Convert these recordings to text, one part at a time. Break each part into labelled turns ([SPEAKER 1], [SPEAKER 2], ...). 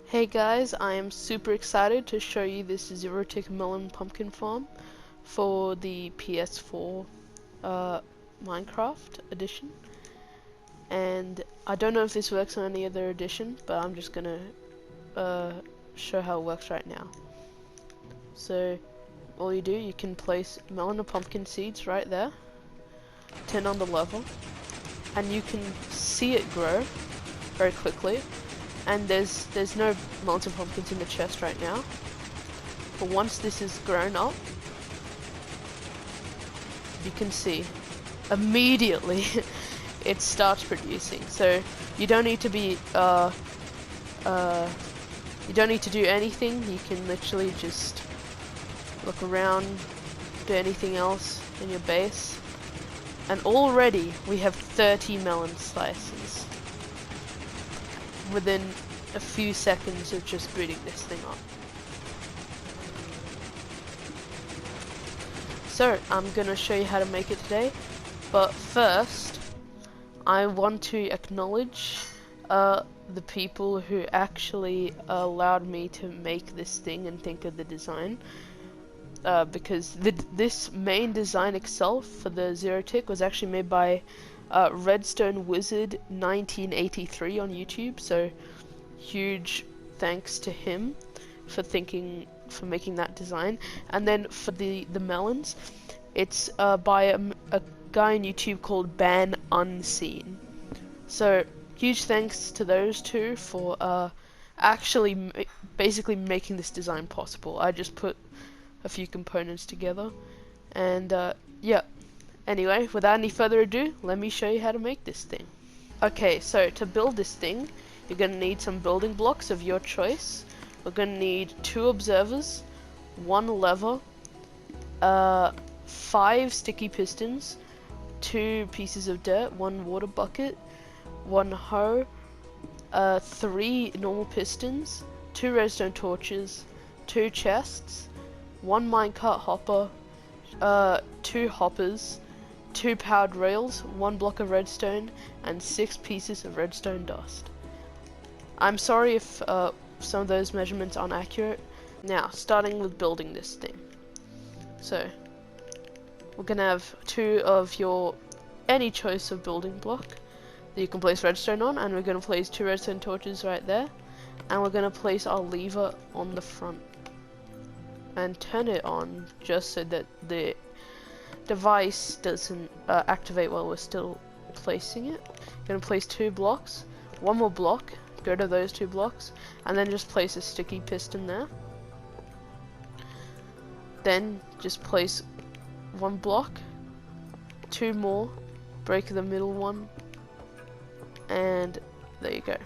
[SPEAKER 1] Hey guys, I am super excited to show you this zero-tick melon pumpkin farm for the PS4 Minecraft edition. And I don't know if this works on any other edition, but I'm just gonna show how it works right now. So all you do, you can place melon or pumpkin seeds right there, turn on the level, and you can see it grow very quickly. And there's no melons and pumpkins in the chest right now. But once this is grown up, you can see immediately it starts producing. So you don't need to be you don't need to do anything. You can literally just look around, do anything else in your base, and already we have 30 melon slices within a few seconds of just booting this thing up. So I'm gonna show you how to make it today, but first I want to acknowledge the people who actually allowed me to make this thing and think of the design, because this main design itself for the zero tick was actually made by Redstone Wizard 1983 on YouTube, so huge thanks to him for making that design. And then for the melons, it's by a guy on YouTube called Ban Unseen. So huge thanks to those two for actually basically making this design possible. I just put a few components together, and yeah. Anyway, without any further ado, let me show you how to make this thing. Okay, so to build this thing, you're going to need some building blocks of your choice. We're going to need 2 observers, 1 lever, 5 sticky pistons, 2 pieces of dirt, 1 water bucket, 1 hoe, 3 normal pistons, 2 redstone torches, 2 chests, 1 minecart hopper, 2 hoppers, 2 powered rails, 1 block of redstone, and 6 pieces of redstone dust. I'm sorry if some of those measurements aren't accurate. Now, starting with building this thing. So, we're gonna have 2 of your any choice of building block that you can place redstone on, and we're gonna place 2 redstone torches right there, and we're gonna place our lever on the front and turn it on just so that the device doesn't activate while we're still placing it. Gonna place 2 blocks, 1 more block, go to those 2 blocks, and then just place a sticky piston there. Then just place 1 block, 2 more, break the middle one, and there you go.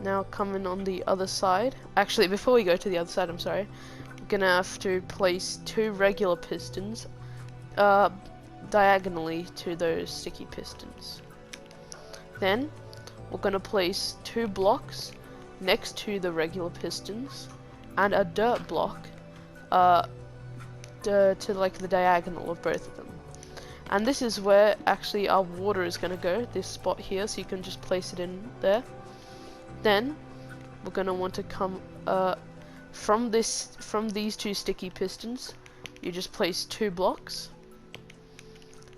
[SPEAKER 1] Now coming on the other side, actually before we go to the other side, I'm sorry, we're gonna have to place 2 regular pistons diagonally to those sticky pistons. Then we're gonna place 2 blocks next to the regular pistons and a dirt block to like the diagonal of both of them. And this is where actually our water is gonna go, this spot here, so you can just place it in there. Then we're gonna want to come from these 2 sticky pistons, you just place 2 blocks,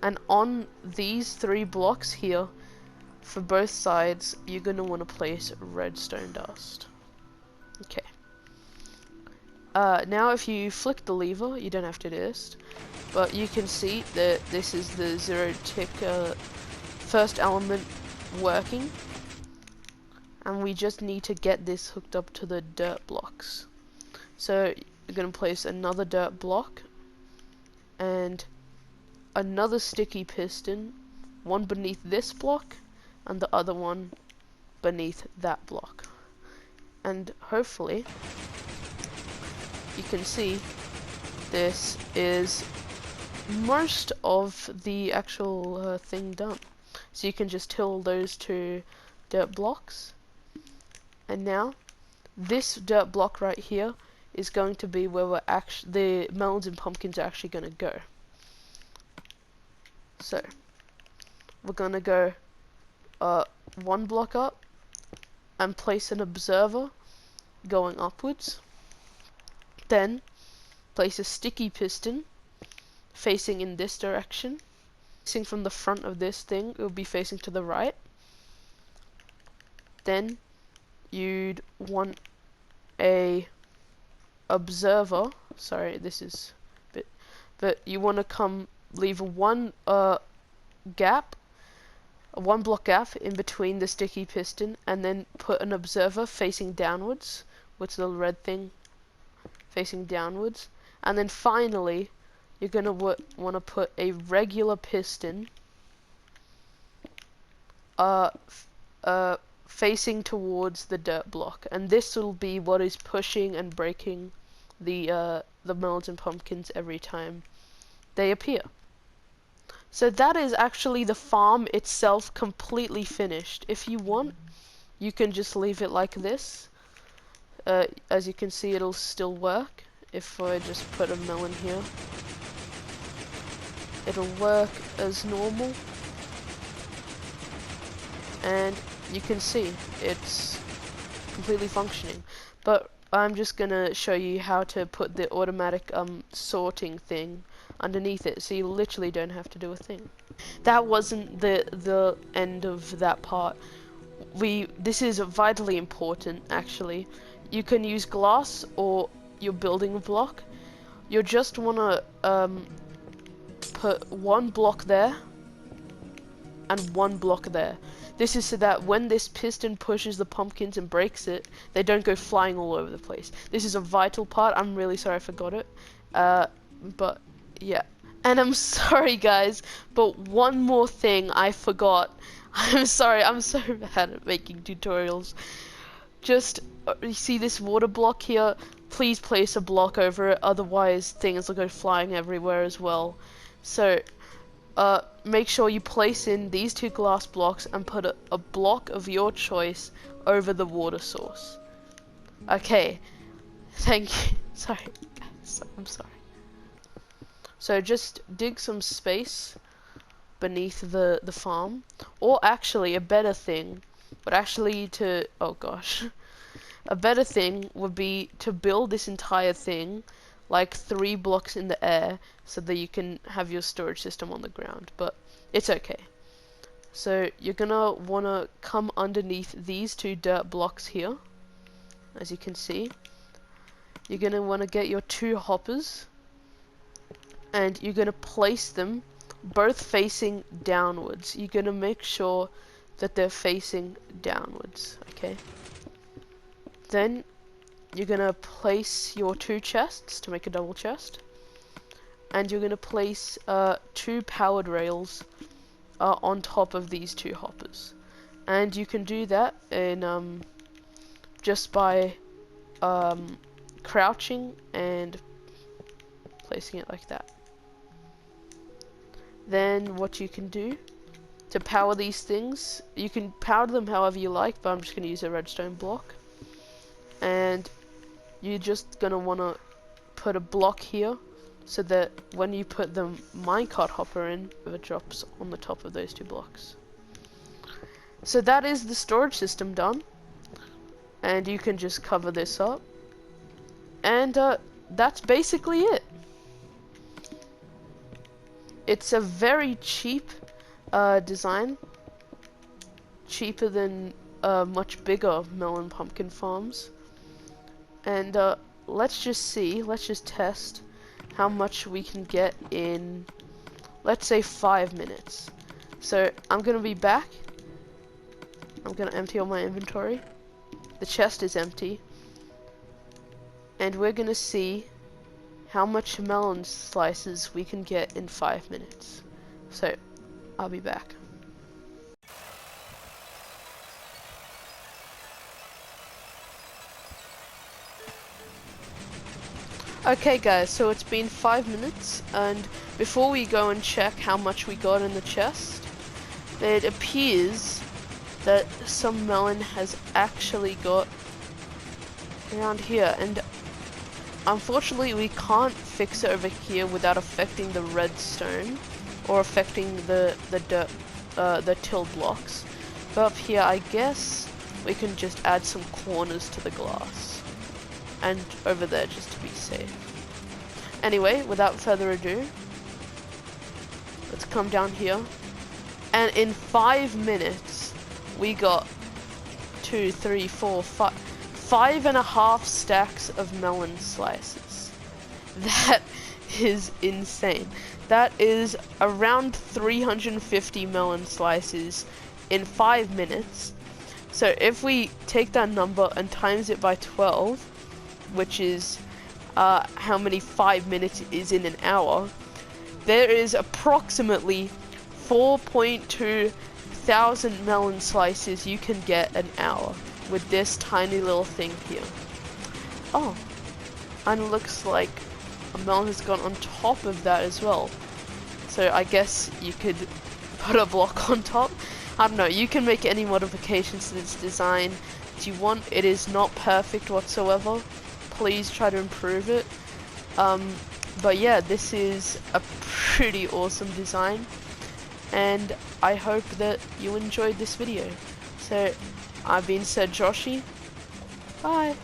[SPEAKER 1] and on these 3 blocks here for both sides you're gonna want to place redstone dust. Okay. Now if you flick the lever, you don't have to do this, but you can see that this is the zero tick first element working, and we just need to get this hooked up to the dirt blocks. So you're going to place another dirt block and another sticky piston, one beneath this block and the other one beneath that block. And hopefully you can see this is most of the actual thing done. So you can just till those 2 dirt blocks, and now this dirt block right here is going to be where the melons and pumpkins are actually going to go. So we're going to go 1 block up, and place an observer going upwards. Then place a sticky piston facing in this direction. Facing from the front of this thing, it will be facing to the right. Then you'd want a observer, sorry, this is a bit, but you want to leave one block gap in between the sticky piston, and then put an observer facing downwards, with the red thing facing downwards. And then finally, you're going to want to put a regular piston facing towards the dirt block, and this will be what is pushing and breaking the melons and pumpkins every time they appear. So that is actually the farm itself completely finished. If you want, you can just leave it like this. As you can see, it'll still work. If I just put a melon here, it'll work as normal. And you can see it's completely functioning. But I'm just gonna show you how to put the automatic sorting thing underneath it, so you literally don't have to do a thing. That wasn't the end of that part. This is vitally important, actually. You can use glass or your building block. You just wanna put one block there and one block there. This is so that when this piston pushes the pumpkins and breaks it, they don't go flying all over the place. This is a vital part. I'm really sorry I forgot it. But yeah. And I'm sorry guys, but one more thing I forgot. I'm sorry, I'm so bad at making tutorials. Just, you see this water block here? Please place a block over it, otherwise things will go flying everywhere as well. So, make sure you place in these two glass blocks and put a block of your choice over the water source. Okay, thank you. Sorry, I'm sorry. So just dig some space beneath the farm, or actually a better thing a better thing would be to build this entire thing like 3 blocks in the air, so that you can have your storage system on the ground, but it's okay. So you're gonna wanna come underneath these 2 dirt blocks here, as you can see. You're gonna wanna get your 2 hoppers, and you're gonna place them both facing downwards. You're gonna make sure that they're facing downwards, okay? Then you're gonna place your 2 chests to make a double chest, and you're gonna place 2 powered rails on top of these 2 hoppers. And you can do that in just by crouching and placing it like that. Then what you can do to power these things, you can power them however you like, but I'm just gonna use a redstone block. And you're just gonna wanna put a block here, so that when you put the minecart hopper in, it drops on the top of those 2 blocks. So that is the storage system done, and you can just cover this up, and that's basically it. It's a very cheap design, cheaper than much bigger melon pumpkin farms. And let's just test how much we can get in, let's say, 5 minutes. So I'm gonna be back. I'm gonna empty all my inventory. The chest is empty. And we're gonna see how much melon slices we can get in 5 minutes. So I'll be back. Okay guys, so it's been 5 minutes, and before we go and check how much we got in the chest, it appears that some melon has actually got around here, and unfortunately we can't fix it over here without affecting the redstone or affecting the dirt, the till blocks. But up here, I guess we can just add some corners to the glass. And over there just to be safe. Anyway, without further ado, let's come down here. And in 5 minutes, we got 2, 3, 4, 5, 5.5 stacks of melon slices. That is insane. That is around 350 melon slices in 5 minutes. So if we take that number and times it by 12, which is how many 5 minutes is in an hour, there is approximately 4.2 thousand melon slices you can get an hour with this tiny little thing here. Oh, and it looks like a melon has gone on top of that as well. So I guess you could put a block on top. I don't know, you can make any modifications to this design that you want. It is not perfect whatsoever. Please try to improve it. But yeah, this is a pretty awesome design, and I hope that you enjoyed this video. So, I've been sirjoshie. Bye!